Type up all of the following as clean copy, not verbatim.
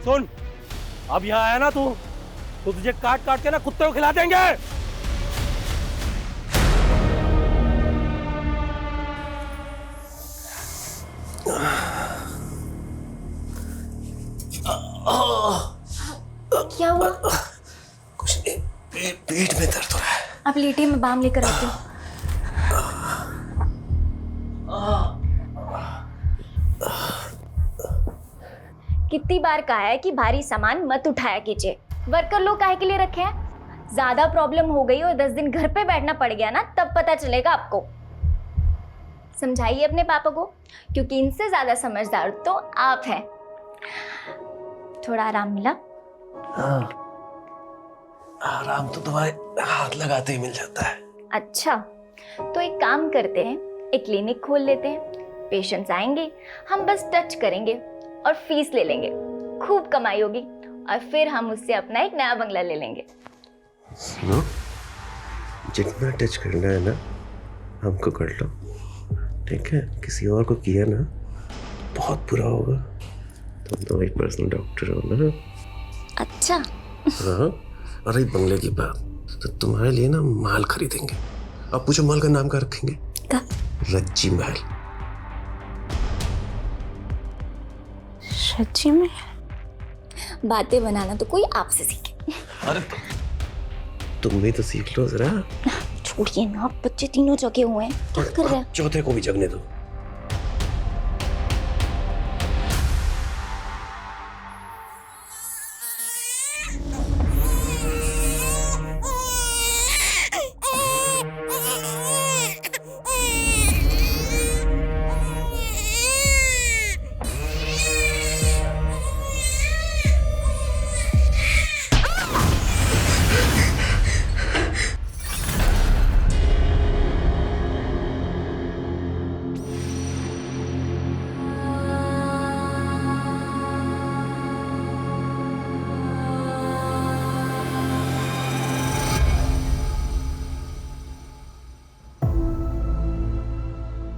सुन, अब यहाँ आया ना तू, तो तुझे काट काट के ना कुत्ते को खिला देंगे। क्या हुआ? कुछ नहीं, पेट में दर्द हो रहा है। आप लेटिए, मैं बाम लेकर आती हूँ। कितनी बार कहा है कि भारी सामान मत उठाया कीजिए। वर्कर लोग काहे के लिए रखे हैं? ज्यादा प्रॉब्लम हो गई और 10 दिन घर पे बैठना पड़ गया ना, तब पता चलेगा आपको। समझाइए अपने पापा को, क्योंकि इनसे ज्यादा समझदार तो आप हैं। थोड़ा आराम मिला? हाँ, आराम तो तुम्हारे हाथ लगाते ही मिल जाता है। अच्छा, तो एक काम करते हैं, एक क्लिनिक खोल लेते हैं। पेशेंट्स आएंगे, हम बस टच करेंगे और फीस ले लेंगे। खूब कमाई होगी और फिर हम उससे अपना एक नया बंगला ले लेंगे। सुनो, जितना टच करना है ना हमको कर लो, ठीक है? किसी और को किया ना बहुत बुरा होगा। तुम तो एक पर्सनल डॉक्टर हो ना। अच्छा। हाँ, और एक बंगले की बात, तो तुम्हारे लिए ना माल खरीदेंगे। अब पूछो माल का नाम क्या रखेंगे? क्या? रज्जी महल। सच्ची में? बातें बनाना तो कोई आपसे सीखे। अरे तुम भी तो सीख लो जरा। छोड़िए ना, बच्चे तीनों जगे हुए हैं, क्या कर रहे हैं? चौथे को भी जगने दो।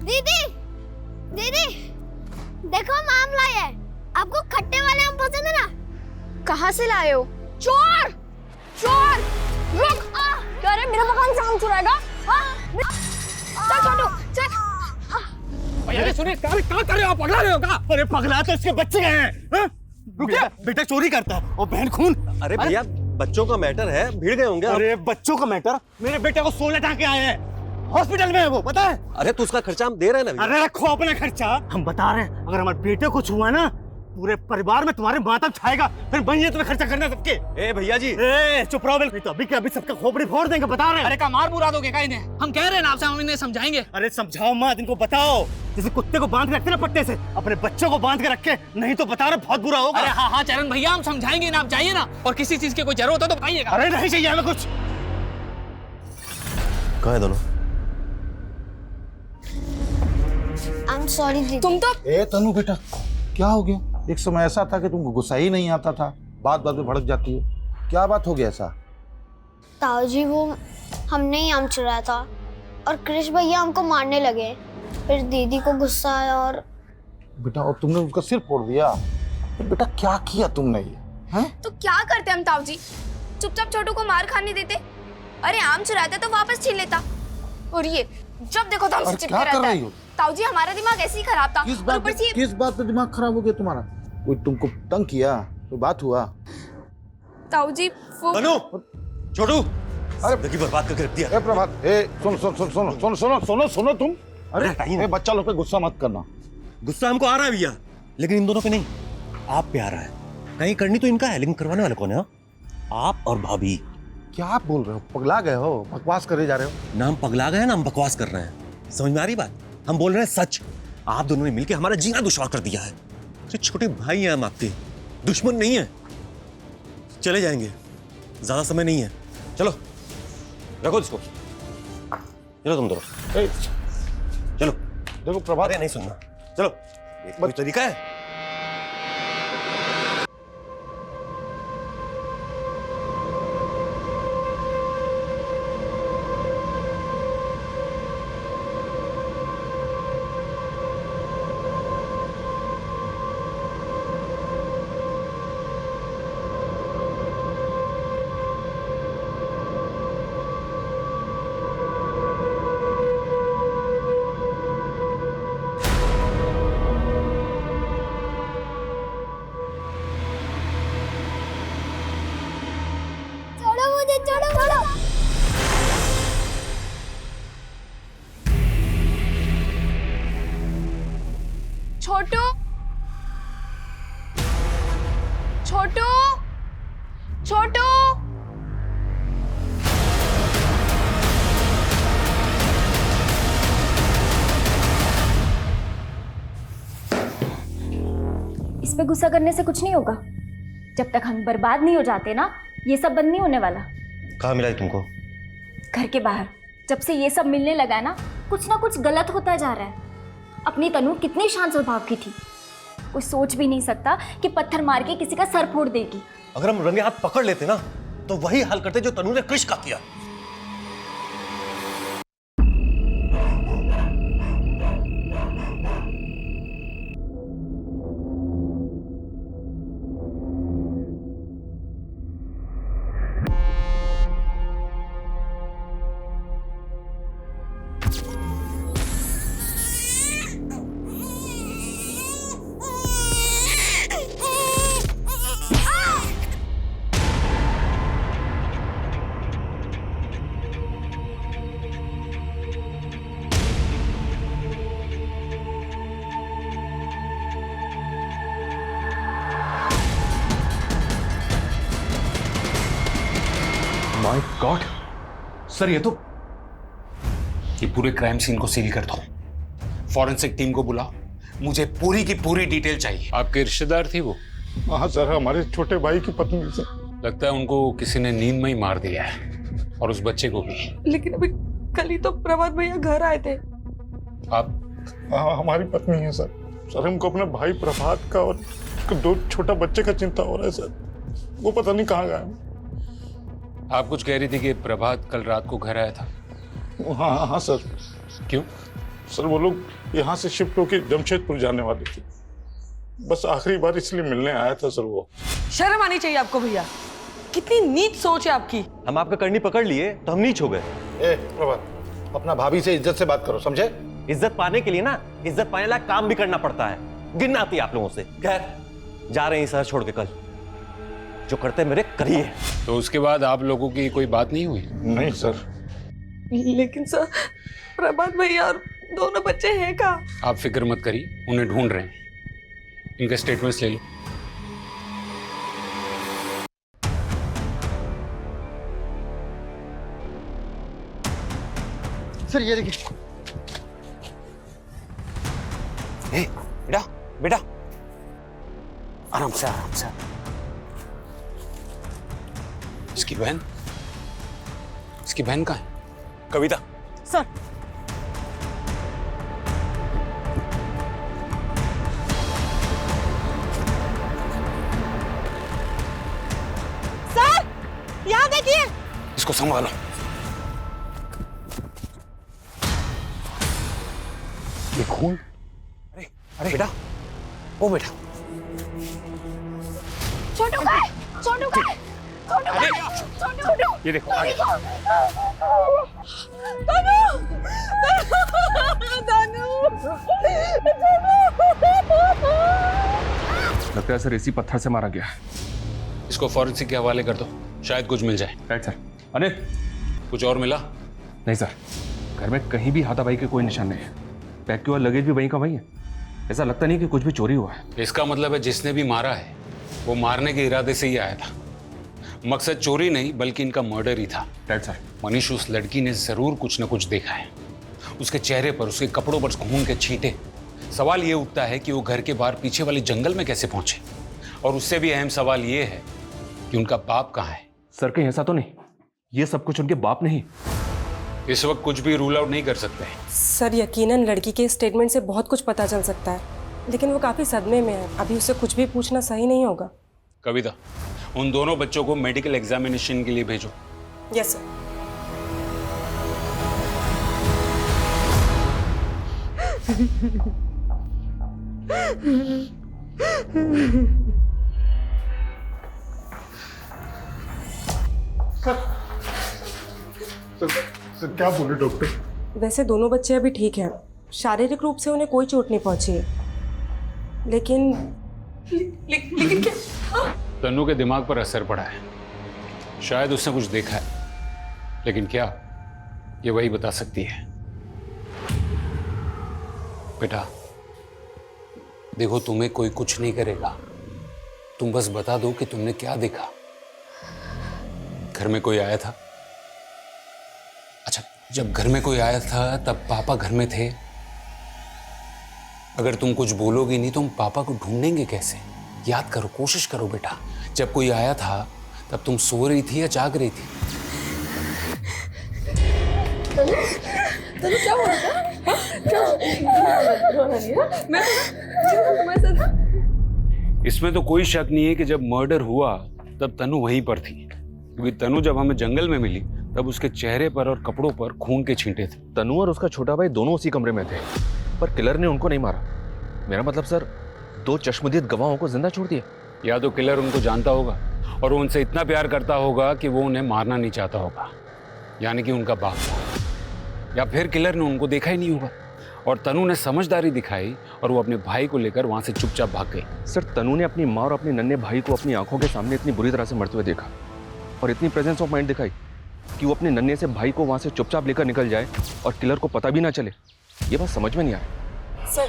दीदी, दीदी, देखो हम आम लाए हैं। आपको खट्टे वाले आम पसंद है ना? कहाँ से लाए हो? चोर! चोर! रुक! क्या रे, मेरा मकान से आम चुराएगा? चल छोटू, चल। अरे सुनिए, क्या कर रहे हो आप? पगला रहे हो क्या? अरे पगला तो इसके बच्चे हैं। हाँ? रुकिए, बेटा चोरी करता है और बहन खून। अरे भैया, बच्चों का मैटर है, भीड़ गए होंगे। अरे बच्चों का मैटर? मेरे बेटे को 16 टांके आए हैं, हॉस्पिटल में है वो, पता है? अरे तो उसका खर्चा हम दे रहे हैं ना भैया। अरे रखो अपना खर्चा, हम बता रहे हैं अगर हमारे बेटे को कुछ हुआ ना, पूरे परिवार में तुम्हारे मातम छाएगा, फिर वही तुम्हें खर्चा करना सबके। ए भैया जी, ए चुप रहो, नहीं तो अभी के अभी सबका खोपड़ी फोड़ देंगे, बता रहे हैं। अरे का मार मुरा दोगे क्या इन्हें? हम कह रहे हैं ना आपसे, हम इन्हें समझाएंगे। अरे समझाओ मत, इनको बताओ, जैसे कुत्ते को बांध के रखते ना पट्टे से, अपने बच्चों को बांध के रखे, नहीं तो बता रहे बहुत बुरा होगा। अरे हाँ हाँ चरण भैया, हम समझाएंगे ना, आप जाइए ना, और किसी चीज की कोई जरूरत हो तो बताइएगा। अरे नहीं चाहिए हमें कुछ। कहाँ है दोनों? आई एम सॉरी दीदी। तुम तो ए तनु बेटा, क्या हो गया? एक समय ऐसा था कि तुमको गुस्सा ही नहीं आता था, बात बात में भड़क जाती है। क्या बात हो गया ऐसा? ताऊ जी, वो हमने ही आम चुराया था और कृष भैया हमको मारने लगे। फिर दीदी को गुस्सा आया और बेटा, और तुमने उसका सिर फोड़ दिया? बेटा क्या किया तुमने ये? हैं? तो क्या करते हम ताऊ जी? चुपचाप छोटू को मार खाने देते? अरे आम चुराता तो वापस छीन लेता। और ये जब देखो तो हमसे और चिपके क्या कर रहता रही है। हो? ताऊ जी, हमारा दिमाग ऐसे ही खराब था। किस और बात ऊपर से किस बात पे दिमाग खराब हो गया तुम्हारा? कोई तुमको तंग किया? कोई बात हुआ? ताऊ जी वो अनु, छोटू, अरे जिंदगी बर्बाद करके रख दिया। ए प्रभात, ए सुन सुन सुन सुनो सुनो सुनो सुनो सुनो तुम। अरे नहीं। ए बच्चा लोग पे गुस्सा मत करना। गुस्सा हमको आ रहा है भैया, लेकिन इन दोनों पे नहीं, आप पे आ रहा है। कहीं करनी तो इनका है, लेकिन करवाने वाले कौन है? आप और भाभी। क्या आप बोल रहे हो? पगला गए हो? बकवास करे जा रहे हो? ना हम पगला गए हैं, ना हम बकवास कर रहे हैं। समझ में आ रही बात? हम बोल रहे हैं सच। आप दोनों ने मिलकर हमारा जीना दुश्वार कर दिया है। अरे छोटे भाई हैं हम आपके, दुश्मन नहीं है। चले जाएंगे, ज्यादा समय नहीं है। चलो रखो इसको, चलो तुम दोनों, ए, चलो। देखो प्रभात, अरे नहीं सुनना, चलो। ये कोई तरीका है? छोटू, छोटू, छोटू। इस पे गुस्सा करने से कुछ नहीं होगा। जब तक हम बर्बाद नहीं हो जाते ना, ये सब बंद नहीं होने वाला। कहाँ मिला है तुमको? घर के बाहर। जब से ये सब मिलने लगा है ना कुछ गलत होता जा रहा है। अपनी तनु कितनी शांत स्वभाव की थी, कोई सोच भी नहीं सकता कि पत्थर मार के किसी का सर फोड़ देगी। अगर हम रंगे हाथ पकड़ लेते ना तो वही हाल करते जो तनु ने कृष का किया। माय गॉड सर, ये पूरे क्राइम सीन को सील कर दो। फॉरेंसिक टीम को बुलाओ, मुझे पूरी की पूरी डिटेल चाहिए। आपके रिश्तेदार थी वो? हाँ सर, हमारे छोटे भाई की पत्नी से। लगता है उनको किसी ने नींद में ही मार दिया है, और उस बच्चे को भी। लेकिन अभी कल ही तो प्रभात भैया घर आए थे। आप? हाँ, हमारी पत्नी है सर। सर हमको अपने भाई प्रभात का और 2 छोटा बच्चे का चिंता हो रहा है सर। वो पता नहीं कहाँ गए। आप कुछ कह रही थी कि प्रभात कल रात को घर आया था? हाँ हाँ सर। क्यों? सर वो लोग यहाँ से शिफ्ट होकर जमशेदपुर जाने वाले थे, बस आखिरी बार इसलिए मिलने आया था सर वो। शर्म आनी चाहिए आपको भैया, कितनी नीच सोच है आपकी। हम आपका करनी पकड़ लिए तो हम नीच हो गए। ए प्रभात, अपना भाभी से इज्जत से बात करो, समझे? इज्जत पाने के लिए ना इज्जत पाने लायक काम भी करना पड़ता है। गिनना आती है आप लोगों से। खैर जा रहे हैं शहर छोड़ के, कल जो करते मेरे करिए। तो उसके बाद आप लोगों की कोई बात नहीं हुई? नहीं सर। लेकिन सर प्रभात भैया और दोनों बच्चे हैं कहाँ? आप फिक्र मत करिए, उन्हें ढूंढ रहे हैं। इनके स्टेटमेंट्स ले लो। सर ये देखिए। बेटा बेटा आराम से आराम से। इसकी बहन कहाँ है? कविता। सर यहाँ देखिए। इसको संभालो। ये खून? अरे अरे बेटा, ओ बेटा। छोटू का है, छोटू का है, छोटू का है, छोटू। ये देखो आगे। लगता है सर इसी पत्थर से मारा गया। इसको फॉरेंसिक के हवाले कर दो, शायद कुछ मिल जाए। Right sir. अनिल, कुछ और मिला? नहीं सर, घर में कहीं भी हाथापाई के कोई निशान नहीं है। बैग की और लगेज भी वहीं का वहीं है। ऐसा लगता नहीं कि कुछ भी चोरी हुआ है। इसका मतलब है जिसने भी मारा है वो मारने के इरादे से ही आया था। मकसद चोरी नहीं बल्कि इनका मर्डर ही था। Right sir. मनीष, उस लड़की ने जरूर कुछ न कुछ देखा है। उसके चेहरे पर, उसके कपड़ों पर खून के छींटे। सवाल ये उठता है कि वो घर के बाहर पीछे वाले जंगल में कैसे पहुंचे, और उससे भी अहम सवाल ये है कि उनका बाप कहाँ है। सर कहीं ऐसा तो नहीं ये सब कुछ उनके बाप नहीं? इस वक्त कुछ भी रूल आउट नहीं कर सकते। सर यकीनन लड़की के स्टेटमेंट से बहुत कुछ पता चल सकता है, लेकिन वो काफी सदमे में है। अभी उससे कुछ भी पूछना सही नहीं होगा। कविता, उन दोनों बच्चों को मेडिकल एग्जामिनेशन के लिए भेजो। Yes sir. सर क्या बोले डॉक्टर? वैसे दोनों बच्चे अभी ठीक हैं, शारीरिक रूप से उन्हें कोई चोट नहीं पहुंची है, लेकिन क्या? तन्नू के दिमाग पर असर पड़ा है। शायद उसने कुछ देखा है, लेकिन क्या, ये वही बता सकती है। बेटा, देखो, तुम्हें कोई कुछ नहीं करेगा। तुम बस बता दो कि तुमने क्या देखा। घर में कोई आया था? अच्छा, जब घर में कोई आया था तब पापा घर में थे? अगर तुम कुछ बोलोगी नहीं तो हम पापा को ढूंढेंगे कैसे? याद करो, कोशिश करो बेटा। जब कोई आया था तब तुम सो रही थी या जाग रही थी? तनु क्या हो रहा था? रोना नहीं है? मैं तुम्हारे साथ था। इसमें तो कोई शक नहीं है कि जब मर्डर हुआ तब तनु वहीं पर थी, क्योंकि तनु जब हमें जंगल में मिली तब उसके चेहरे पर और कपड़ों पर खून के छींटे थे। तनु और उसका छोटा भाई दोनों उसी कमरे में थे, पर किलर ने उनको नहीं मारा। मेरा मतलब सर, 2 चश्मदीद गवाहों को जिंदा छोड़ दिया। या तो किलर उनको जानता होगा और वो उनसे इतना प्यार करता होगा कि वो उन्हें मारना नहीं चाहता होगा, यानी कि उनका बाप था। या फिर किलर ने उनको देखा ही नहीं होगा और तनु ने समझदारी दिखाई और वो अपने भाई को लेकर वहां से चुपचाप भाग गई। सर, तनु ने अपनी माँ और अपने नन्हे भाई को अपनी आंखों के सामने इतनी बुरी तरह से मरते हुए देखा और इतनी प्रेजेंस ऑफ माइंड दिखाई कि वो अपने नन्हे से भाई को वहां से चुपचाप लेकर निकल जाए और किलर को पता भी ना चले। ये बात समझ में नहीं आ रही। सर,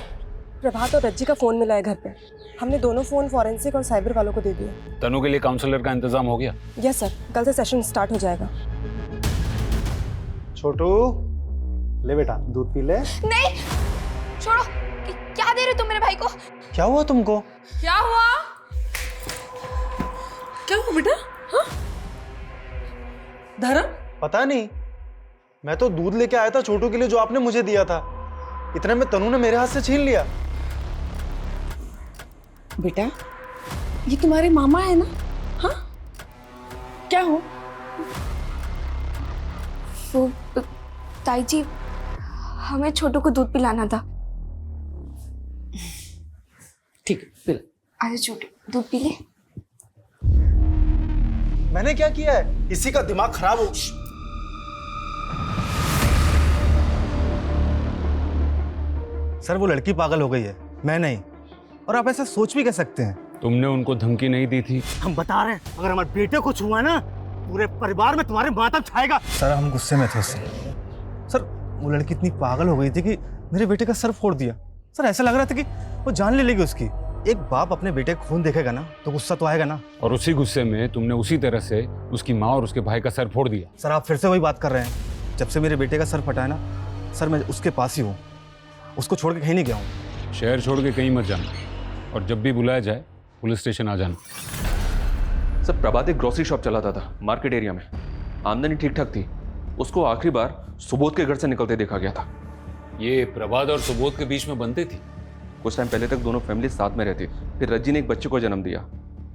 प्रभात और रज्जी का फ़ोन मिला है घर पे। हमने दोनों फ़ोन फॉरेंसिक और साइबर वालों को दे दिए। तनु के लिए काउंसलर का इंतजाम हो गया? यस सर, कल से सेशन स्टार्ट हो जाएगा। छोटू, ले बेटा दूध पी ले। नहीं, छोड़ो। क्या दे रहे तुम मेरे भाई को? क्या हुआ तुमको? क्या हुआ? क्या हुआ बेटा? हाँ? धर्म? पता नहीं, मैं तो दूध लेके आया था छोटू के लिए जो आपने मुझे दिया था। इतने में तनु ने मेरे हाथ से छीन लिया। बेटा, ये तुम्हारे मामा है ना? हाँ? क्या हो? वो ताई जी, हमें छोटू को दूध पिलाना था। ठीक है, पिला। अरे छोटू, दूध पी ले। मैंने क्या किया है? इसी का दिमाग खराब हो। सर, वो लड़की पागल हो गई है, मैं नहीं। और आप ऐसा सोच भी कह सकते हैं? तुमने उनको धमकी नहीं दी थी? हम बता रहे हैं, अगर हमारे बेटे कुछ हुआ ना, पूरे परिवार में तुम्हारे मातम छाएगा। सर, हम गुस्से में थे उससे। सर, वो लड़की इतनी पागल हो गई थी कि मेरे बेटे का सर फोड़ दिया। सर, ऐसा लग रहा था कि वो जान ले लेगी उसकी। एक बाप अपने बेटे का खून देखेगा ना तो गुस्सा तो आएगा ना। और उसी गुस्से में तुमने उसी तरह से उसकी माँ और उसके भाई का सर फोड़ दिया। सर, आप फिर से वही बात कर रहे हैं। जब से मेरे बेटे का सर फटा है ना सर, मैं उसके पास ही हूँ, उसको छोड़ के कहीं नहीं गया हूँ। शहर छोड़ के कहीं मत जाना, और जब भी बुलाया जाए पुलिस स्टेशन आ जाना। सर, प्रभात एक ग्रोसरी शॉप चलाता था मार्केट एरिया में। आमदनी ठीक ठाक थी। उसको आखिरी बार सुबोध के घर से निकलते देखा गया था। ये प्रभात और सुबोध के बीच में बनती थी? कुछ टाइम पहले तक दोनों फैमिली साथ में रहती, फिर रज्जी ने एक बच्चे को जन्म दिया।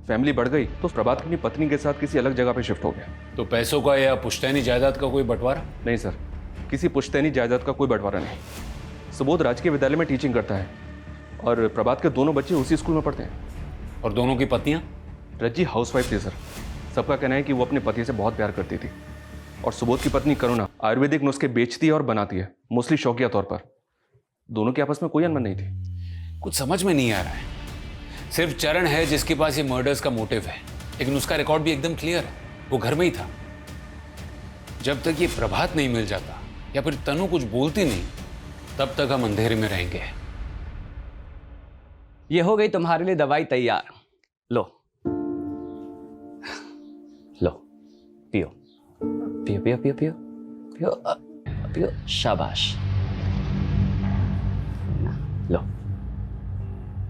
फैमिली बढ़ गई तो प्रभात अपनी पत्नी के साथ किसी अलग जगह पे शिफ्ट हो गया। तो पैसों का या पुश्तैनी जायदाद का कोई बंटवारा? नहीं सर, किसी पुश्तैनी जायदाद का कोई बंटवारा नहीं। सुबोध राजकीय विद्यालय में टीचिंग करता है और प्रभात के दोनों बच्चे उसी स्कूल में पढ़ते हैं। और दोनों की पत्नियां? रज्जी हाउसवाइफ थी सर। सबका कहना है कि वो अपने पति से बहुत प्यार करती थी। और सुबोध की पत्नी करुणा आयुर्वेदिक नुस्खे बेचती है और बनाती है, मोस्टली शौकिया तौर पर। दोनों के आपस में कोई अनबन नहीं थी। कुछ समझ में नहीं आ रहा है। सिर्फ चरण है जिसके पास ये मर्डर्स का मोटिव है, लेकिन उसका रिकॉर्ड भी एकदम क्लियर है, वो घर में ही था। जब तक ये प्रभात नहीं मिल जाता या फिर तनु कुछ बोलती नहीं, तब तक हम अंधेरे में रहेंगे। ये हो गई तुम्हारे लिए दवाई तैयार। लो लो, पियो पियो पियो पियो पियो पियो पियो, शाबाश। लो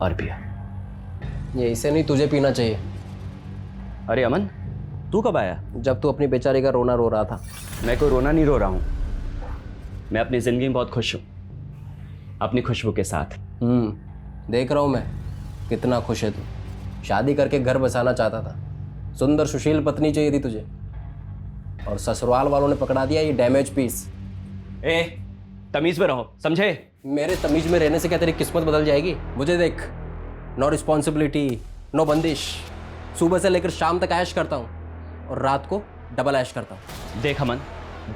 और पियो। ये इसे नहीं, तुझे पीना चाहिए। अरे अमन, तू कब आया? जब तू अपनी बेचारी का रोना रो रहा था। मैं कोई रोना नहीं रो रहा हूँ। मैं अपनी जिंदगी में बहुत खुश हूँ, अपनी खुशबू के साथ। देख रहा हूँ मैं कितना खुश है तू। शादी करके घर बसाना चाहता था, सुंदर सुशील पत्नी चाहिए थी तुझे, और ससुराल वालों ने पकड़ा दिया ये डैमेज पीस। ए, तमीज में रहो, समझे? मेरे तमीज में रहने से क्या तेरी किस्मत बदल जाएगी? मुझे देख, नो रिस्पॉन्सिबिलिटी, नो बंदिश। सुबह से लेकर शाम तक ऐश करता हूँ और रात को डबल ऐश करता हूँ। देख अमन,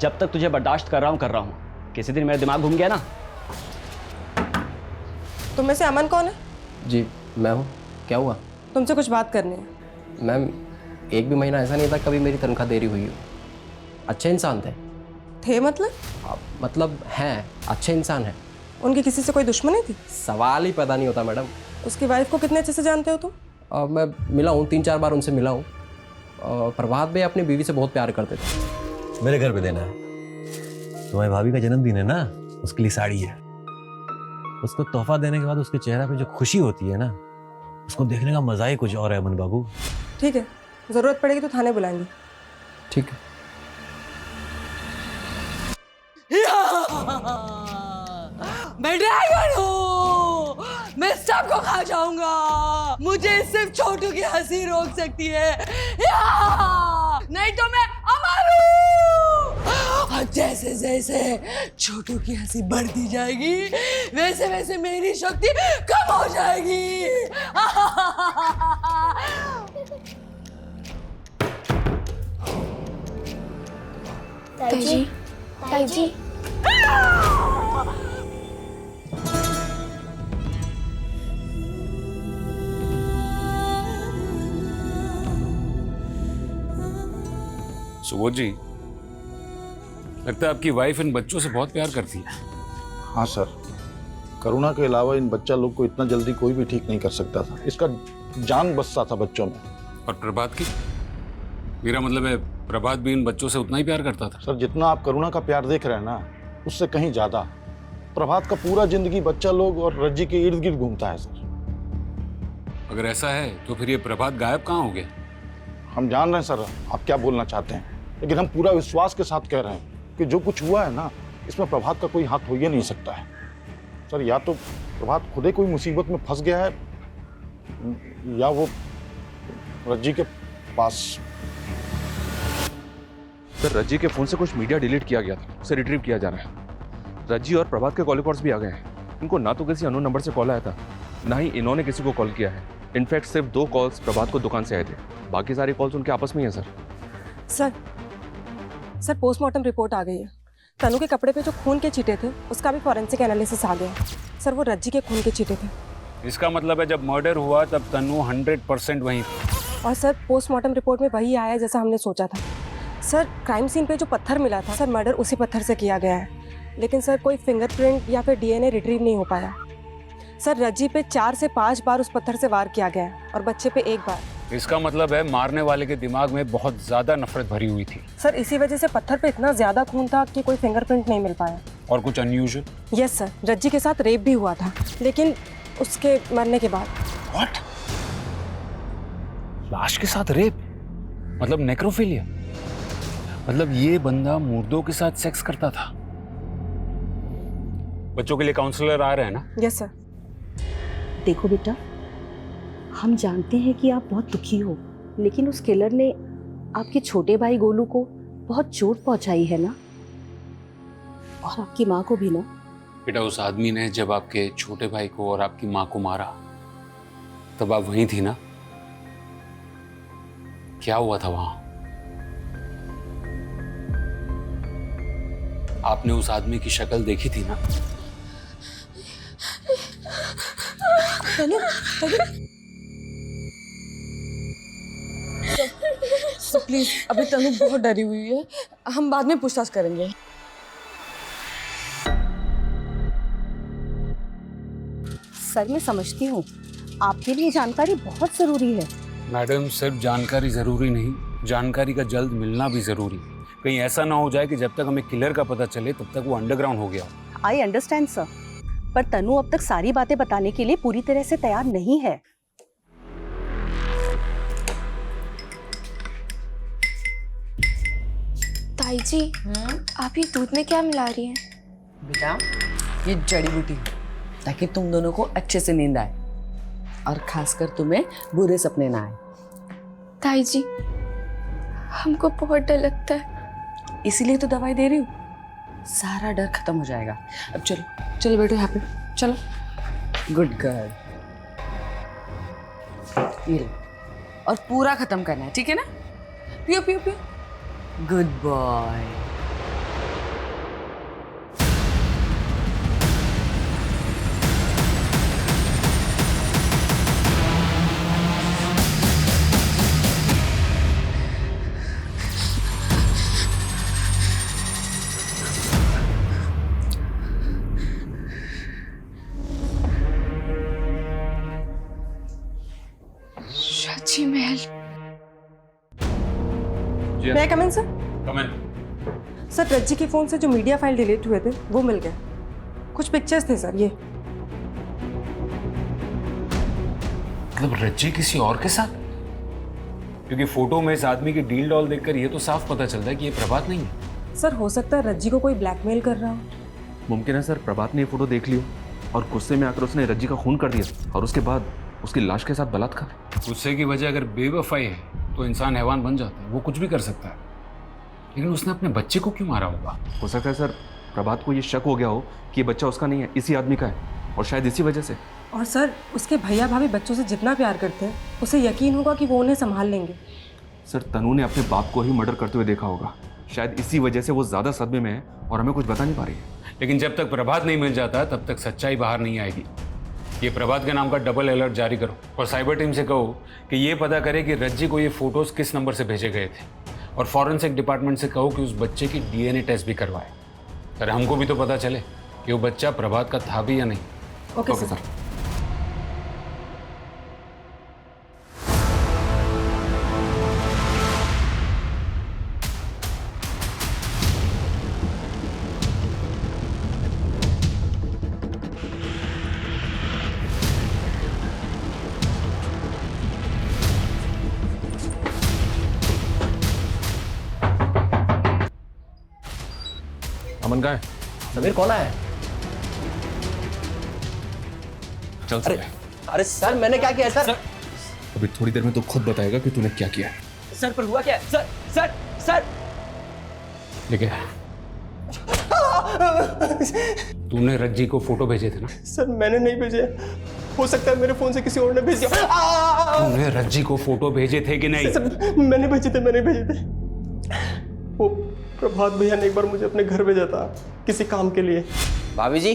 जब तक तुझे बर्दाश्त कर रहा हूँ, किसी दिन मेरा दिमाग घूम गया ना। तुम में से अमन कौन है? जी मैं हूँ। क्या हुआ? तुमसे कुछ बात करनी है। मैम, एक भी महीना ऐसा नहीं था कभी मेरी तनख्वाह देरी हुई हो। अच्छे इंसान थे। मतलब? मतलब हैं, अच्छे इंसान हैं। उनकी किसी से कोई दुश्मनी थी? सवाल ही पैदा नहीं होता मैडम। उसकी वाइफ को कितने अच्छे से जानते हो तुम? मैं मिला हूँ, 3-4 बार उनसे मिला हूँ। प्रभात भाई अपनी बीवी से बहुत प्यार करते थे। मेरे घर पे देना है। तुम्हारी भाभी का जन्मदिन है ना, उसके लिए साड़ी है। उसको तोहफा देने के बाद उसके चेहरे पे जो खुशी होती है ना, उसको देखने का मजा ही कुछ और है अमन बाबू। ठीक है, जरूरत पड़ेगी तो थाने बुलाएंगे। ठीक है। मैं ड्रैगन हूँ, मैं सबको खा जाऊंगा। मुझे सिर्फ छोटू की हंसी रोक सकती है, नहीं तो मैं अमर हूँ। और जैसे जैसे छोटू की हंसी बढ़ती जाएगी, वैसे वैसे मेरी शक्ति कम हो जाएगी। ताई जी, ताई जी। सुबोध जी, लगता है आपकी वाइफ इन बच्चों से बहुत प्यार करती है। हाँ सर, करुणा के अलावा इन बच्चा लोग को इतना जल्दी कोई भी ठीक नहीं कर सकता था। इसका जान बसता था बच्चों में। और प्रभात की? मेरा मतलब है प्रभात भी इन बच्चों से उतना ही प्यार करता था। सर, जितना आप करुणा का प्यार देख रहे हैं ना, उससे कहीं ज्यादा। प्रभात का पूरा जिंदगी बच्चा लोग और रज्जी के इर्द गिर्द घूमता है सर। अगर ऐसा है तो फिर ये प्रभात गायब कहाँ हो गया? हम जान रहे हैं सर आप क्या बोलना चाहते हैं, लेकिन हम पूरा विश्वास के साथ कह रहे हैं कि जो कुछ हुआ है ना, इसमें प्रभात का कोई हाथ हो ही नहीं सकता है। सर, या तो प्रभात खुद ही कोई मुसीबत में फंस गया है, या वो रज्जी के पास। सर, रज्जी के फोन से कुछ मीडिया डिलीट किया गया था, उसे रिट्रीव किया जा रहा है। रज्जी और प्रभात के कॉल रिकॉर्ड्स भी आ गए हैं। इनको ना तो किसी अननोन नंबर से कॉल आया था, ना ही इन्होंने किसी को कॉल किया है। इनफैक्ट सिर्फ 2 कॉल्स प्रभात को दुकान से आए थे, बाकी सारी कॉल्स उनके आपस में ही है। सर पोस्टमार्टम रिपोर्ट आ गई है। तनु के कपड़े पे जो खून के छींटे थे, उसका भी फॉरेंसिक एनालिसिस आ गया। सर, वो रज्जी के खून के छींटे थे। इसका मतलब है जब मर्डर हुआ तब तनु 100% वहीं थी। और सर, पोस्टमार्टम रिपोर्ट में वही आया जैसा हमने सोचा था। सर, क्राइम सीन पे जो पत्थर मिला था, सर मर्डर उसी पत्थर से किया गया है। लेकिन सर, कोई फिंगरप्रिंट या फिर DNA रिट्रीव नहीं हो पाया। सर, रज्जी पे 4 से 5 बार उस पत्थर से वार किया गया है और बच्चे पे 1 बार। इसका मतलब है मारने वाले के दिमाग में बहुत ज्यादा नफरत भरी हुई थी। सर, इसी वजह से पत्थर पे इतना ज्यादा खून था कि कोई फिंगरप्रिंट नहीं मिल पाया। और कुछ अनयूजुअल? यस सर, रज्जी के साथ रेप भी हुआ था, लेकिन उसके मरने के बाद। व्हाट? लाश के साथ रेप? मतलब नेक्रोफिलिया? मतलब ये बंदा मुर्दों के साथ सेक्स करता था? बच्चों के लिए काउंसलर आ रहे हैं ना? Yes sir. देखो बेटा, हम जानते हैं कि आप बहुत दुखी हो, लेकिन उस किलर ने आपके छोटे भाई गोलू को बहुत चोट पहुंचाई है ना, और आपकी माँ को भी ना। बेटा, उस आदमी ने जब आपके छोटे भाई को और आपकी माँ को मारा, तब आप वहीं थी ना? क्या हुआ था वहां? आपने उस आदमी की शक्ल देखी थी ना? तनु, प्लीज, अभी तनु बहुत डरी हुई है, हम बाद में पूछताछ करेंगे। सर, मैं समझती हूँ आपके लिए जानकारी बहुत जरूरी है। मैडम, सिर्फ जानकारी जरूरी नहीं, जानकारी का जल्द मिलना भी जरूरी। कहीं ऐसा ना हो जाए कि जब तक हमें किलर का पता चले तब तक वो अंडरग्राउंड हो गया। आई अंडरस्टैंड सर, पर तनु अब तक सारी बातें बताने के लिए पूरी तरह से तैयार नहीं है। ताई जी, आप ये दूध में क्या मिला रही हैं? बेटा, ये जड़ी बूटी है ताकि तुम दोनों को अच्छे से नींद आए और खासकर तुम्हें बुरे सपने ना आए। ताई जी, हमको बहुत डर लगता है। इसीलिए तो दवाई दे रही हूँ, सारा डर खत्म हो जाएगा। अब चलो चलो बेटो, यहाँ पे चलो। गुड गर्ल, ये लो, और पूरा खत्म करना है, ठीक है ना? पियो पियो पियो। Good boy. प्राची महल। मैं कम इन सर? कम इन। सर रज्जी के फोन से जो मीडिया फाइल डिलीट हुए थे वो मिल गए। कुछ पिक्चर्स थे सर, ये। मतलब रज्जी किसी और के साथ? क्योंकि फोटो में इस आदमी की डील डॉल देखकर ये तो साफ पता चलता है कि ये प्रभात नहीं है। सर हो सकता है रज्जी को कोई ब्लैकमेल कर रहा हो। मुमकिन है सर प्रभात ने ये फोटो देख लियो और गुस्से में आकर उसने रज्जी का खून कर दिया और उसके बाद उसकी लाश के साथ बलात्कार। गुस्से की वजह अगर बेवफाई है तो इंसान हैवान बन जाता है, वो कुछ भी कर सकता है। लेकिन उसने अपने बच्चे को क्यों मारा होगा? हो सकता है सर प्रभात को ये शक हो गया हो कि ये बच्चा उसका नहीं है, इसी आदमी का है, और शायद इसी वजह से। और सर उसके भैया भाभी बच्चों से जितना प्यार करते हैं उसे यकीन होगा कि वो उन्हें संभाल लेंगे। सर तनु ने अपने बाप को ही मर्डर करते हुए देखा होगा, शायद इसी वजह से वो ज्यादा सदमे में है और हमें कुछ बता नहीं पा रही है। लेकिन जब तक प्रभात नहीं मिल जाता तब तक सच्चाई बाहर नहीं आएगी। ये प्रभात के नाम का डबल अलर्ट जारी करो और साइबर टीम से कहो कि ये पता करे कि रज्जी को ये फोटोज किस नंबर से भेजे गए थे, और फॉरेंसिक डिपार्टमेंट से कहो कि उस बच्चे की डीएनए टेस्ट भी करवाए। सर हमको भी तो पता चले कि वो बच्चा प्रभात का था भी या नहीं। Okay sir. अमन कहाँ है? समीर कौन है? चल अरे अरे सर मैंने क्या किया सर? अभी थोड़ी देर में तो खुद बताएगा कि तूने क्या किया है। सर पर हुआ क्या? सर सर सर लेकिन तूने रज्जी को फोटो भेजे थे ना? सर मैंने नहीं भेजे, हो सकता है मेरे फोन से किसी और ने भेज दिया। तूने रज्जी को फोटो भेजे थे कि नहीं? सर मैंने भेजे थे। वो प्रभात भैया ने एक बार मुझे अपने घर भेजा था किसी काम के लिए। भाभी जी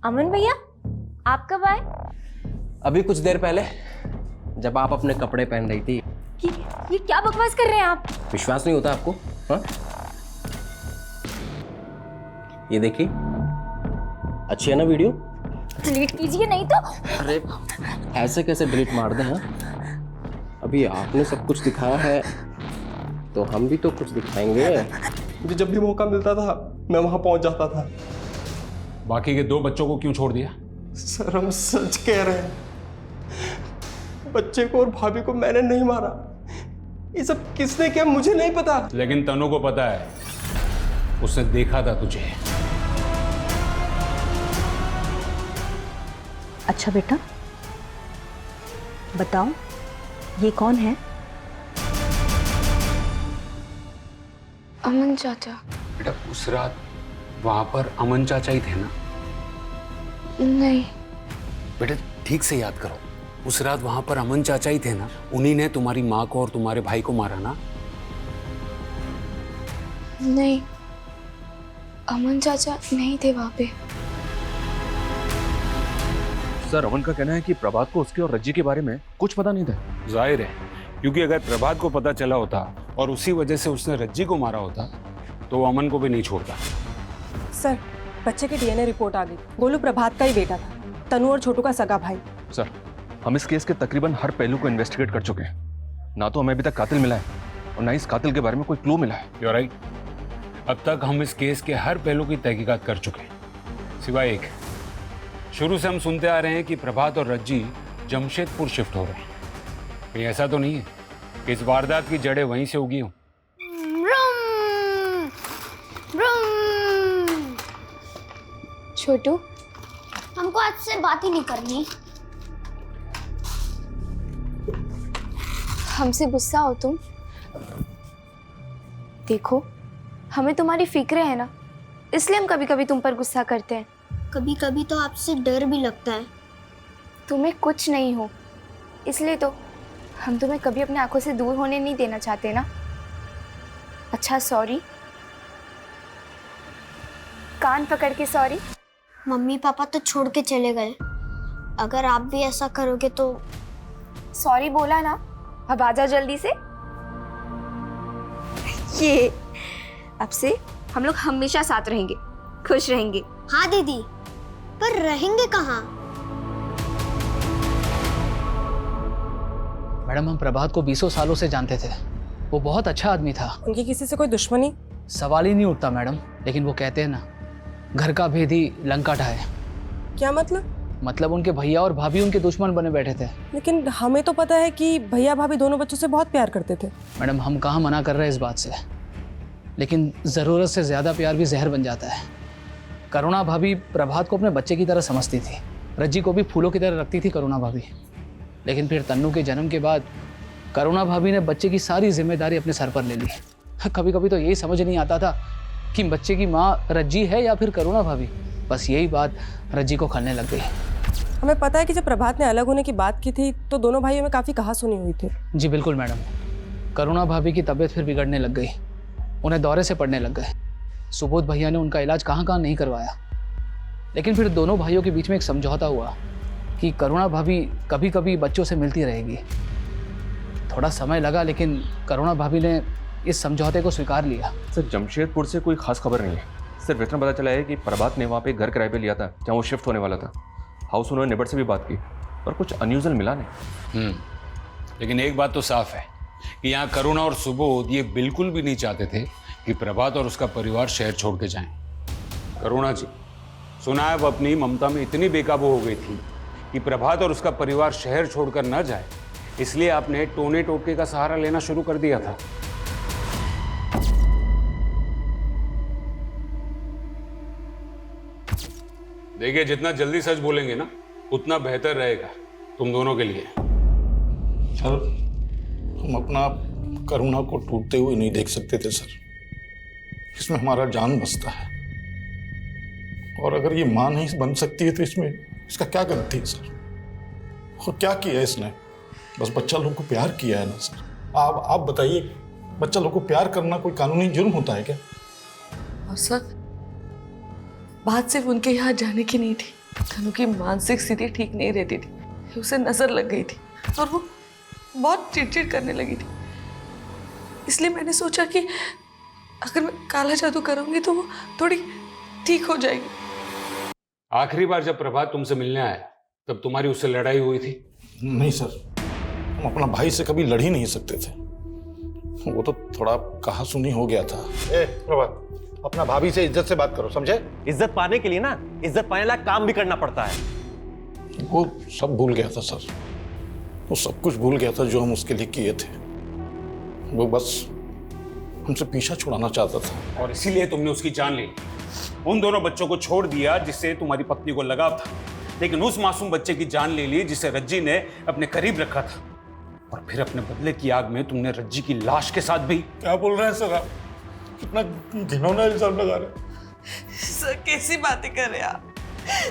अमन भैया आप कब आए? अभी कुछ देर पहले, जब आप अपने कपड़े पहन रही थी। ये क्या बकवास कर रहे हैं आप? विश्वास नहीं होता आपको? हाँ? ये देखिए, अच्छी है ना वीडियो? डिलीट कीजिए नहीं तो। अरे ऐसे कैसे डिलीट मार दें? हाँ? अभी आपने सब कुछ दिखाया है तो हम भी तो कुछ दिखाएंगे। मुझे जब भी मौका मिलता था मैं वहां पहुंच जाता था। बाकी के 2 बच्चों को क्यों छोड़ दिया? सर हम सच कह रहे हैं, बच्चे को और भाभी को मैंने नहीं मारा। ये सब किसने किया मुझे नहीं पता। लेकिन तनु को पता है, उसने देखा था तुझे। अच्छा बेटा बताओ ये कौन है? अमन चाचा। बेटा उस रात वहां पर अमन चाचा ही थे ना? नहीं बेटा ठीक से याद करो, उस रात वहां पर अमन चाचा ही थे ना? उन्हीं ने तुम्हारी माँ को और तुम्हारे भाई को मारा ना? नहीं, अमन चाचा नहीं थे वहां पे। सर अमन का कहना है कि प्रभात को उसके और रज्जी के बारे में कुछ पता नहीं था। जाहिर है, क्योंकि अगर प्रभात को पता चला होता और उसी वजह से उसने रज्जी को मारा होता तो वो अमन को भी नहीं छोड़ता। सर बच्चे की डीएनए रिपोर्ट आ गई। गोलू प्रभात का ही बेटा था, तनु और छोटू का सगा भाई। सर हम इस केस के तकरीबन हर पहलू को इन्वेस्टिगेट कर चुके हैं। ना तो हमें अभी तक कातिल मिला है और ना इस कातिल के बारे में कोई क्लू मिला है। You are right. अब तक हम इस केस के हर पहलू की तहकीकात कर चुके हैं, सिवाय एक। शुरू से हम सुनते आ रहे हैं कि प्रभात और रज्जी जमशेदपुर शिफ्ट हो रहे हैं। कहीं ऐसा तो नहीं है कि इस वारदात की जड़ें वहीं से उगी हों? छोटू हमको आज से बात ही नहीं करनी। हमसे गुस्सा हो तुम? देखो हमें तुम्हारी फिक्र है ना, इसलिए हम कभी कभी तुम पर गुस्सा करते हैं। कभी कभी तो आपसे डर भी लगता है। तुम्हें कुछ नहीं हो, इसलिए तो हम तुम्हें कभी अपनी आंखों से दूर होने नहीं देना चाहते ना। अच्छा सॉरी, कान पकड़ के सॉरी। मम्मी पापा तो छोड़ के चले गए, अगर आप भी ऐसा करोगे तो सॉरी बोला ना, अब आजा जल्दी से। ये अब से हम लोग हमेशा साथ रहेंगे, खुश रहेंगे। हाँ दीदी, पर रहेंगे कहाँ? मैडम हम प्रभात को 20 सालों से जानते थे। वो बहुत अच्छा आदमी था। उनकी किसी से कोई दुश्मनी? सवाल ही नहीं उठता मैडम। लेकिन वो कहते हैं ना, घर का भेद ही लंका ढाए। क्या मतलब? मतलब उनके भैया और भाभी उनके दुश्मन बने बैठे थे। लेकिन हमें तो पता है कि भैया भाभी दोनों बच्चों से बहुत प्यार करते थे। मैडम हम कहाँ मना कर रहे हैं इस बात से, लेकिन ज़रूरत से ज़्यादा प्यार भी जहर बन जाता है। करुणा भाभी प्रभात को अपने बच्चे की तरह समझती थी। रज्जी को भी फूलों की तरह रखती थी करुणा भाभी। लेकिन फिर तन्नू के जन्म के बाद करुणा भाभी ने बच्चे की सारी जिम्मेदारी अपने सर पर ले ली। कभी कभी तो यही समझ नहीं आता था कि बच्चे की माँ रज्जी है या फिर करुणा भाभी। बस यही बात रज्जी को खलने लग गई। हमें पता है कि जब प्रभात ने अलग होने की बात की थी तो दोनों भाइयों में काफ़ी कहासुनी हुई थी। जी बिल्कुल मैडम। करुणा भाभी की तबीयत फिर बिगड़ने लग गई, उन्हें दौरे से पड़ने लग गए। सुबोध भैया ने उनका इलाज कहाँ कहाँ नहीं करवाया। लेकिन फिर दोनों भाइयों के बीच में एक समझौता हुआ कि करुणा भाभी कभी कभी बच्चों से मिलती रहेगी। थोड़ा समय लगा, लेकिन करुणा भाभी ने इस समझौते को स्वीकार लिया। सर जमशेदपुर से कोई खास खबर नहीं है। सिर्फ इतना पता चला है कि प्रभात ने वहाँ पे घर किराए पे लिया था जहाँ वो शिफ्ट होने वाला था। हाउस ओनर नेबर से भी बात की पर कुछ अनयूजुअल मिला नहीं। लेकिन एक बात तो साफ है कि यहाँ करुणा और सुबोध ये बिल्कुल भी नहीं चाहते थे कि प्रभात और उसका परिवार शहर छोड़ के जाएं। करुणा जी, सुना है वो अपनी ममता में इतनी बेकाबू हो गई थी कि प्रभात और उसका परिवार शहर छोड़कर न जाए, इसलिए आपने टोने टोटके का सहारा लेना शुरू कर दिया था। देखिए, जितना जल्दी सच बोलेंगे ना उतना बेहतर रहेगा तुम दोनों के लिए। सर, हम अपना करुणा को टूटते हुए नहीं देख सकते थे सर। इसमें हमारा जान बसता है, और अगर ये मां नहीं बन सकती है तो इसमें इसका क्या गलती है सर? और क्या किया है इसने? बस बच्चा लोगों को प्यार किया है ना सर। आप बताइए, बच्चा लोगों को प्यार करना कोई कानूनी जुर्म होता है क्या? और सर, बात सिर्फ उनके यहाँ जाने की नहीं थी। तनु की मानसिक स्थिति ठीक नहीं रहती थी, उसे नजर लग गई थी और वो बहुत चिड़चिड़ करने लगी थी। इसलिए मैंने सोचा कि अगर मैं काला जादू करूंगी तो वो थोड़ी ठीक हो जाएगी। आखिरी बार जब प्रभात तुमसे मिलने आया तब तुम्हारी उससे लड़ाई हुई थी? नहीं सर, हम अपना भाई से कभी लड़ ही नहीं सकते थे। वो तो थोड़ा कहासुनी हो गया था। प्रभात, अपना भाभी से इज्जत से बात करो, समझे? इज्जत पाने के लिए ना इज्जत पाने लायक काम भी करना पड़ता है। वो सब भूल गया था सर, वो सब कुछ भूल गया था जो हम उसके लिए किए थे। वो बस हमसे पीछा छुड़ाना चाहता था, और इसीलिए तुमने उसकी जान ली। उन दोनों बच्चों को छोड़ दिया जिससे तुम्हारी पत्नी को लगाव था, लेकिन उस मासूम बच्चे की जान ले ली जिसे रज्जी ने अपने करीब रखा था। और फिर अपने बदले की आग में तुमने रज्जी की लाश के साथ भी। क्या बोल रहे हैं सर आप? कितना घिनौना इल्जाम लगा रहे हैं। सर कैसी बातें कर रहे हैं आप?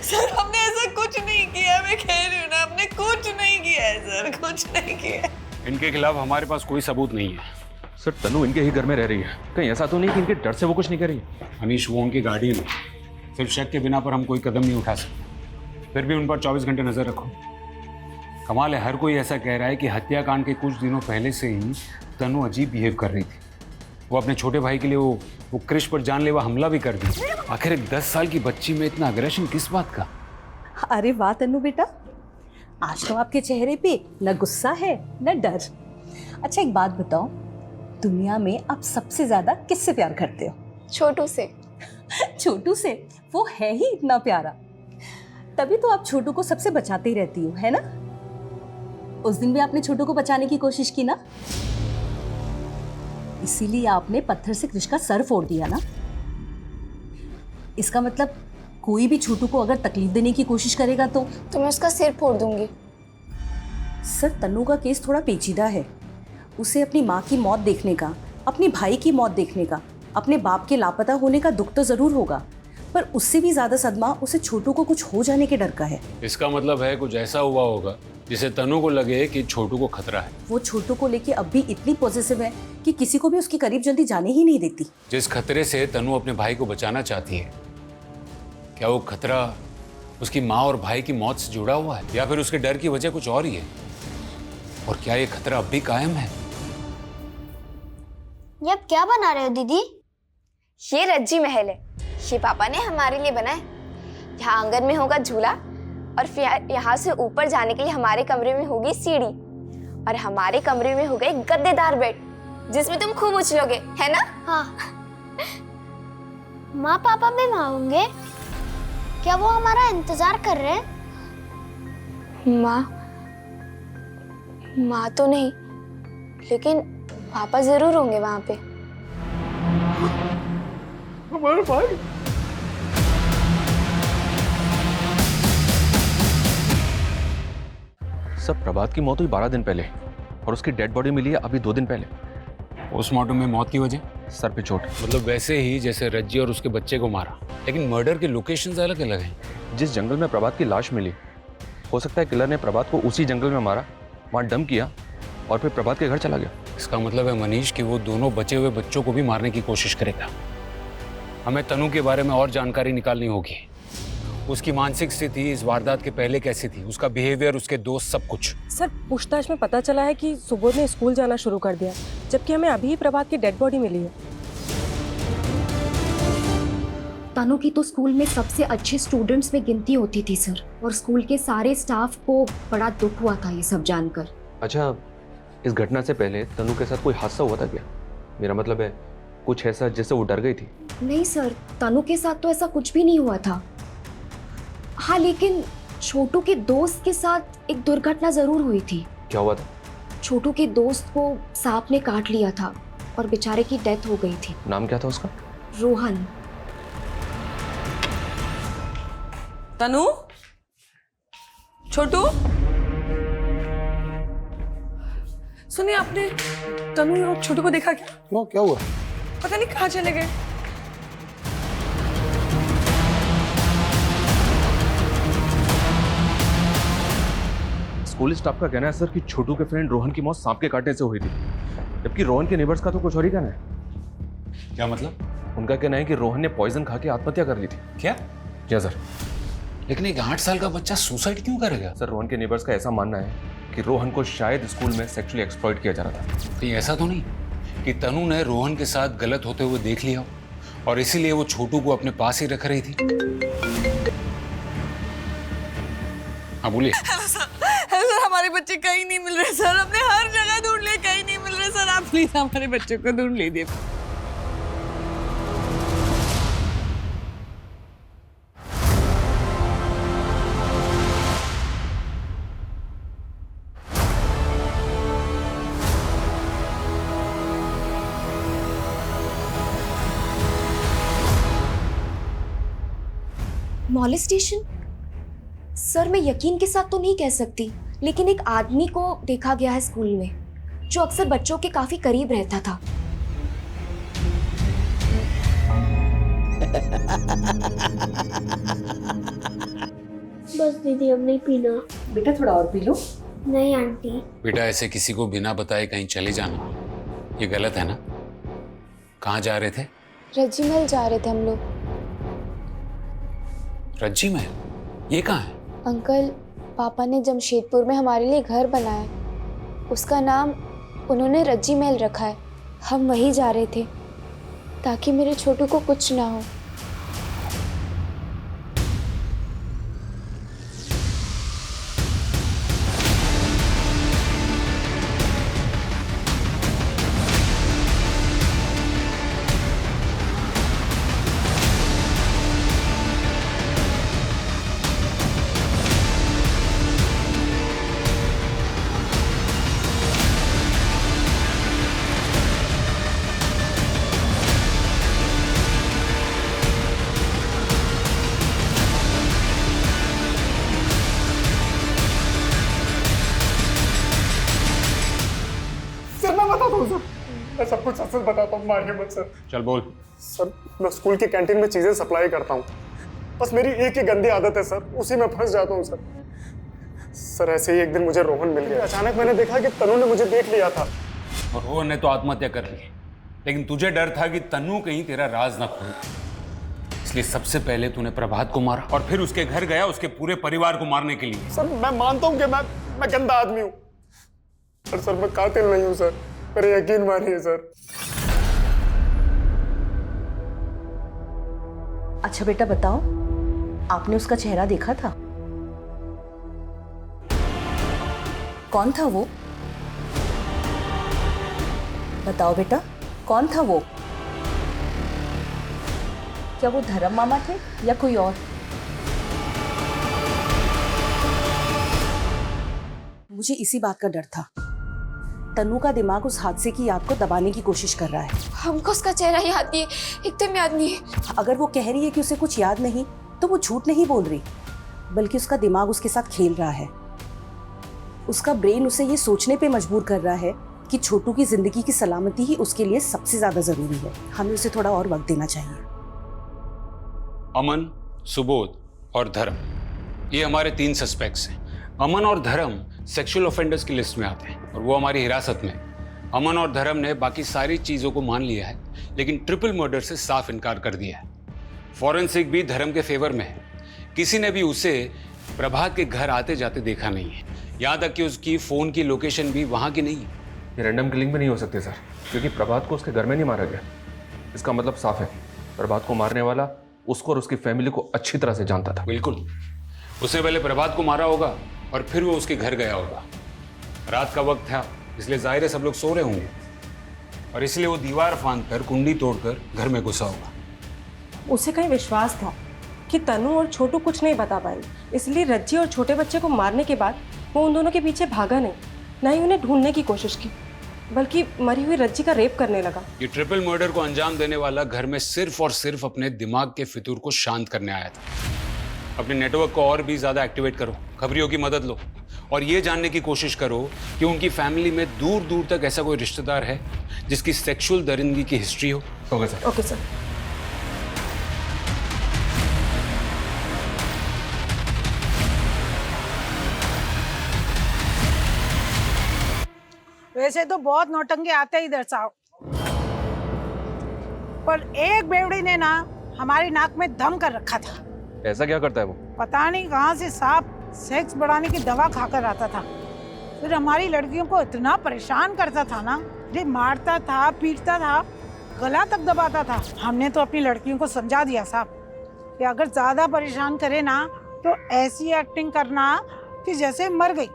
सर हमने ऐसा कुछ नहीं किया, मैं कह रही हूँ ना, हमने कुछ नहीं किया है सर, कुछ नहीं किया है। इनके खिलाफ हमारे पास कोई सबूत नहीं है। सर तनु इनके ही घर में रह रही है, कहीं ऐसा तो नहीं कि इनके डर से वो कुछ नहीं कर रही? अनीश, वो उनकी गाड़ी में, सिर्फ शक के बिना पर हम कोई कदम नहीं उठा सकते। फिर भी उन पर 24 घंटे नजर रखो। कमाल है, हर कोई ऐसा कह रहा है कि हत्याकांड के कुछ दिनों पहले से ही तनु अजीब बिहेव कर रही थी। वो अपने छोटे भाई के लिए वो क्रिश पर जानलेवा हमला भी कर दी। आखिर एक 10 साल की बच्ची में इतना अग्रेशन किस बात का? अरे वाह तन्नू बेटा, आज तो आपके चेहरे पे न गुस्सा है न डर। अच्छा एक बात बताओ, दुनिया में आप सबसे ज्यादा किससे प्यार करते हो? छोटू से। छोटू से? वो है ही इतना प्यारा, तभी तो आप छोटू को सबसे बचाते ही रहती हो, है ना? उस दिन भी आपने छोटू को बचाने की कोशिश की ना, इसीलिए आपने पत्थर से कृष का सर फोड़ दिया ना। इसका मतलब कोई भी छोटू को अगर तकलीफ देने की कोशिश करेगा तो मैं उसका सिर फोड़ दूंगी। सर तन्नू का केस थोड़ा पेचीदा है। उसे अपनी माँ की मौत देखने का, अपने भाई की मौत देखने का, अपने बाप के लापता होने का दुख तो जरूर होगा, पर उससे भी ज्यादा सदमा उसे छोटू को कुछ हो जाने के डर का है। इसका मतलब है कुछ ऐसा हुआ होगा जिसे तनु को लगे कि छोटू को खतरा है। वो छोटू को लेके अब भी इतनी पॉजिटिव है कि किसी को भी उसके करीब जल्दी जाने ही नहीं देती। जिस खतरे से तनु अपने भाई को बचाना चाहती है, क्या वो खतरा उसकी माँ और भाई की मौत से जुड़ा हुआ है या फिर उसके डर की वजह कुछ और ही है? और क्या ये खतरा अब भी कायम है? ये आप क्या बना रहे हो दीदी? ये रज्जी महल है, ये पापा ने हमारे लिए बनाया। यहाँ आंगन में होगा झूला और फिर यहाँ से ऊपर जाने के लिए हमारे कमरे में होगी सीढ़ी और हमारे कमरे में होगा एक गद्देदार बेड जिसमें तुम खूब उछलोगे, है ना? हाँ। माँ पापा भी वहाँ होंगे? क्या वो हमारा इंतजार कर रहे हैं? माँ तो नहीं, लेकिन पापा जरूर होंगे वहाँ पे। हमारे भाई सब प्रभात की मौत हुई 12 दिन पहले और उसकी डेड बॉडी मिली है अभी 2 दिन पहले। पोस्टमार्टम में मौत की वजह? सर पे चोट। मतलब वैसे ही जैसे रज्जी और उसके बच्चे को मारा, लेकिन मर्डर के लोकेशंस अलग अलग हैं। जिस जंगल में प्रभात की लाश मिली, हो सकता है किलर ने प्रभात को उसी जंगल में मारा, वहां डंप किया और फिर प्रभात के घर चला गया। इसका मतलब है मनीष कि वो दोनों बचे हुए बच्चों को भी मारने की कोशिश करेगा। हमें तनु के बारे में और जानकारी निकालनी होगी। उसकी मानसिक स्थिति इस वारदात के पहले कैसी थी, उसका बिहेवियर, उसके दोस्त, सब कुछ। सर पूछताछ में पता चला है कि सुबोध ने स्कूल जाना शुरू कर दिया, जबकि हमें अभी प्रभात की डेड बॉडी मिली है। तनु की तो स्कूल में सबसे अच्छे स्टूडेंट्स में गिनती होती थी सर, और स्कूल के सारे स्टाफ को बड़ा दुख हुआ था ये सब जानकर। अच्छा, इस घटना से पहले तनु के साथ कोई हादसा हुआ था क्या? मेरा मतलब है कुछ ऐसा जिससे वो डर गई थी? नहीं सर, तनु के साथ तो ऐसा कुछ भी नहीं हुआ था। हाँ, लेकिन छोटू के दोस्त के साथ एक दुर्घटना जरूर हुई थी। क्या हुआ था? छोटू के दोस्त को सांप ने काट लिया था और बेचारे की डेथ हो गई थी। नाम क्या था उसका? रोहन। तनु, छोटू, सुनिए, आपने तनु और छोटू को देखा क्या? क्यों, क्या हुआ? पता नहीं कहाँ चले गए। स्कूल स्टाफ का कहना है सर कि छोटू के फ्रेंड रोहन की मौत सांप के काटने से हुई थी, जबकि रोहन के नेबर्स का तो कुछ और ही कहना है। क्या मतलब? उनका कहना है कि रोहन ने पॉइजन खा के आत्महत्या कर ली थी। क्या? क्या सर? लेकिन एक 8 साल का बच्चा सुसाइड क्यों करेगा? सर, रोहन के नेबर्स का ऐसा मानना है कि रोहन को शायद स्कूल में सेक्सुअली एक्सप्लॉइट किया जा रहा था। कहीं ऐसा तो नहीं कि तनु ने रोहन के साथ गलत होते हुए देख लिया हो और इसीलिए वो छोटू को अपने पास ही रख रही थी? हाँ बोलिए। हेलो सर, हमारे बच्चे कहीं नहीं मिल रहे सर, हमने हर जगह ढूंढ लिए, कहीं नहीं मिल रहे सर, आप प्लीज हमारे बच्चों को ढूंढ लीजिए। मॉलेस्टेशन? सर, मैं यकीन के साथ तो नहीं कह सकती, लेकिन एक आदमी को देखा गया है स्कूल में जो अक्सर बच्चों के काफी करीब रहता था। बस दीदी, अब नहीं पीना। बेटा थोड़ा और पी लो। नहीं आंटी। बेटा, ऐसे किसी को बिना बताए कहीं चले जाना ये गलत है ना? कहाँ जा रहे थे? रज्जी महल जा रहे थे हम लोग। रज्जी महल? ये कहाँ है? अंकल, पापा ने जमशेदपुर में हमारे लिए घर बनाया, उसका नाम उन्होंने रज्जी महल रखा है। हम वहीं जा रहे थे ताकि मेरे छोटू को कुछ ना हो। मैं सब कुछ सच बताता हूँ, मारिए मत सर। चल बोल। सर, मैं स्कूल की कैंटीन में चीजें सप्लाई करता हूँ, बस मेरी एक ही गंदी आदत है सर, उसी में फंस जाता हूँ सर। सर, ऐसे ही एक दिन मुझे रोहन मिल गया। अचानक मैंने देखा कि तनु ने मुझे देख लिया था। और रोहन ने तो आत्महत्या कर ली, लेकिन तुझे डर था कि तनु कहीं तेरा राज न खोले, इसलिए सबसे पहले तूने प्रभात को मारा और फिर उसके घर गया उसके पूरे परिवार को मारने के लिए। सर, मैं मानता हूँ कि मैं गंदा आदमी हूँ, और सर मैं कातिल नहीं हूँ सर, मेरे यकीन मानिए सर। अच्छा बेटा बताओ, आपने उसका चेहरा देखा था? कौन था वो? बताओ बेटा, कौन था वो? क्या वो धर्म मामा थे या कोई और? मुझे इसी बात का डर था। तन्नू का दिमाग उस हादसे की याद को दबाने की कोशिश कर रहा है। हमको उसका चेहरा याद नहीं है, एकदम याद नहीं है। अगर वो कह रही है कि उसे कुछ याद नहीं, तो वो झूठ नहीं बोल रही, बल्कि उसका दिमाग उसके साथ खेल रहा है। उसका ब्रेन उसे ये सोचने पे मजबूर कर रहा है कि छोटू की जिंदगी की सलामती ही उसके लिए सबसे ज्यादा जरूरी है। हमें उसे थोड़ा और वक्त देना चाहिए। अमन, सुबोध और धर्म, ये हमारे 3 सस्पेक्ट्स हैं। अमन और धर्म सेक्सुअल ऑफेंडर्स की लिस्ट में आते हैं और वो हमारी हिरासत में। अमन और धर्म ने बाकी सारी चीजों को मान लिया है, लेकिन ट्रिपल मर्डर से साफ इनकार कर दिया है। फॉरेंसिक भी धर्म के फेवर में है। किसी ने भी उसे प्रभात के घर आते जाते देखा नहीं है, यहाँ तक कि उसकी फोन की लोकेशन भी वहां की नहीं है। ये रैंडम किलिंग भी नहीं हो सकती सर, क्योंकि प्रभात को उसके घर में नहीं मारा गया। इसका मतलब साफ है, प्रभात को मारने वाला उसको और उसकी फैमिली को अच्छी तरह से जानता था। बिल्कुल, उसने पहले प्रभात को मारा होगा और फिर वो उसके घर गया होगा। रात का वक्त था, इसलिए जाहिर है सब लोग सो रहे होंगे और इसलिए वो दीवार फांद कर, कुंडी तोड़कर घर में घुसा होगा। उसे कहीं विश्वास था कि तनु और छोटू कुछ नहीं बता पाएंगे, इसलिए रज्जी और छोटे बच्चे को मारने के बाद वो उन दोनों के पीछे भागा नहीं, ना ही उन्हें ढूंढने की कोशिश की, बल्कि मरी हुई रज्जी का रेप करने लगा। ये ट्रिपल मर्डर को अंजाम देने वाला घर में सिर्फ और सिर्फ अपने दिमाग के फितूर को शांत करने आया था। अपने नेटवर्क को और भी ज्यादा एक्टिवेट करो, खबरियों की मदद लो और ये जानने की कोशिश करो कि उनकी फैमिली में दूर दूर तक ऐसा कोई रिश्तेदार है जिसकी सेक्सुअल दरिंदगी की हिस्ट्री हो। Okay sir. Okay sir. वैसे तो बहुत नौटंकी आते ही इधर साहब, पर एक बेवड़ी ने ना हमारी नाक में दम कर रखा था। ऐसा क्या करता है वो? पता नहीं कहाँ से सांप सेक्स बढ़ाने की दवा खाकर आता था, फिर हमारी लड़कियों को इतना परेशान करता था ना, ये मारता था, पीटता था, गला तक दबाता था। हमने तो अपनी लड़कियों को समझा दिया साहब कि अगर ज्यादा परेशान करे ना तो ऐसी एक्टिंग करना कि जैसे मर गई,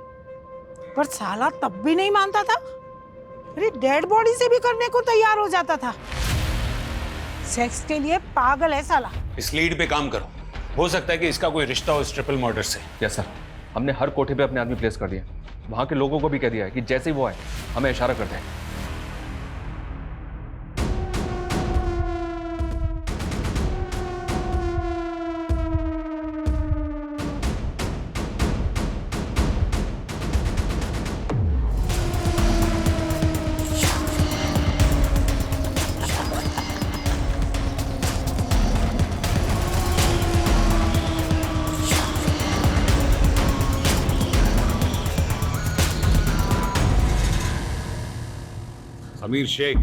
पर साला तब भी नहीं मानता था, अरे डेड बॉडी से भी करने को तैयार हो जाता था। सेक्स के लिए पागल है साला। इस लीड पे काम करो, हो सकता है कि इसका कोई रिश्ता हो इस ट्रिपल मर्डर से। यस सर, हमने हर कोठे पे अपने आदमी प्लेस कर दिया। वहां के लोगों को भी कह दिया है कि जैसे ही वो आए हमें इशारा कर दें। समीर शेख,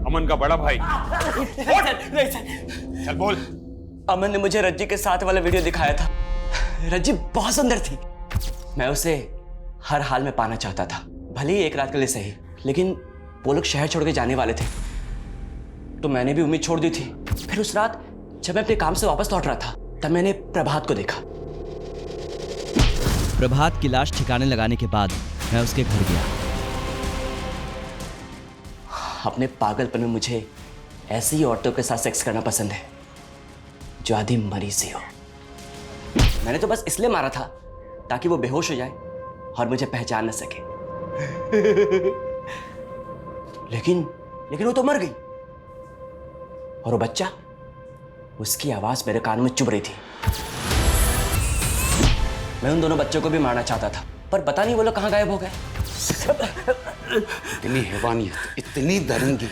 अमन का बड़ा भाई। नहीं सर। चल बोल। अमन ने मुझे रज्जी के साथ वाला वीडियो दिखाया था। रज्जी बहुत सुंदर थी, मैं उसे हर हाल में पाना चाहता था, भले ही एक रात के लिए सही। लेकिन वो लोग शहर छोड़ के जाने वाले थे, तो मैंने भी उम्मीद छोड़ दी थी। फिर उस रात जब मैं अपने काम से वापस लौट रहा था, तब मैंने प्रभात को देखा। प्रभात की लाश ठिकाने लगाने के बाद मैं उसके घर गया। अपने पागलपन में मुझे ऐसी ही औरतों के साथ सेक्स करना पसंद है जो आधी मरी सी हो। मैंने तो बस इसलिए मारा था ताकि वो बेहोश हो जाए और मुझे पहचान न सके। लेकिन वो तो मर गई, और वो बच्चा, उसकी आवाज मेरे कान में चुभ रही थी। मैं उन दोनों बच्चों को भी मारना चाहता था, पर पता नहीं वो लोग कहाँ गायब हो गए। इतनी हैवानियत, इतनी दरिंदगी।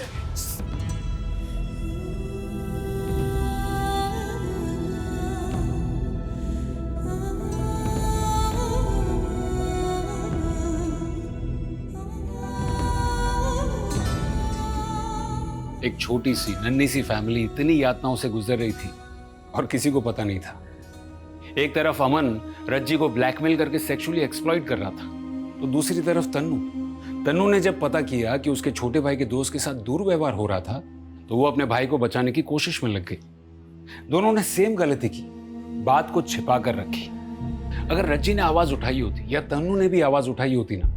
एक छोटी सी नन्ही सी फैमिली इतनी यातनाओं से गुजर रही थी और किसी को पता नहीं था। एक तरफ अमन रज्जी को ब्लैकमेल करके सेक्सुअली एक्सप्लॉइट कर रहा था, तो दूसरी तरफ तन्नू ने जब पता किया कि उसके छोटे भाई के दोस्त के साथ दुर्व्यवहार हो रहा था तो वो अपने भाई को बचाने की कोशिश में लग गई। दोनों ने सेम गलती की, बात को छिपा कर रखी। अगर रज्जी ने आवाज उठाई होती या तन्नू ने भी आवाज उठाई होती ना,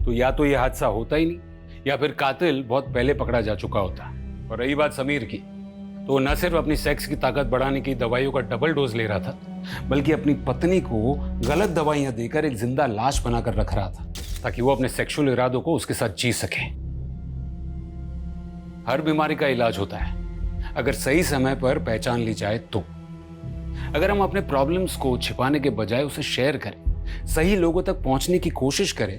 तो या तो यह हादसा होता ही नहीं या फिर कातिल बहुत पहले पकड़ा जा चुका होता। और रही बात समीर की, तो वो न सिर्फ अपनी सेक्स की ताकत बढ़ाने की दवाइयों का डबल डोज ले रहा था, बल्कि अपनी पत्नी को गलत दवाइयां देकर एक जिंदा लाश बनाकर रख रहा था ताकि वो अपने सेक्सुअल इरादों को उसके साथ जी सके। हर बीमारी का इलाज होता है अगर सही समय पर पहचान ली जाए तो। अगर हम अपने प्रॉब्लम्स को छिपाने के बजाय उसे शेयर करें, सही लोगों तक पहुंचने की कोशिश करें,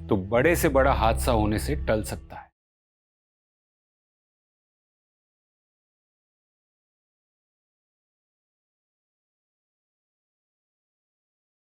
तो बड़े से बड़ा हादसा होने से टल सकता है।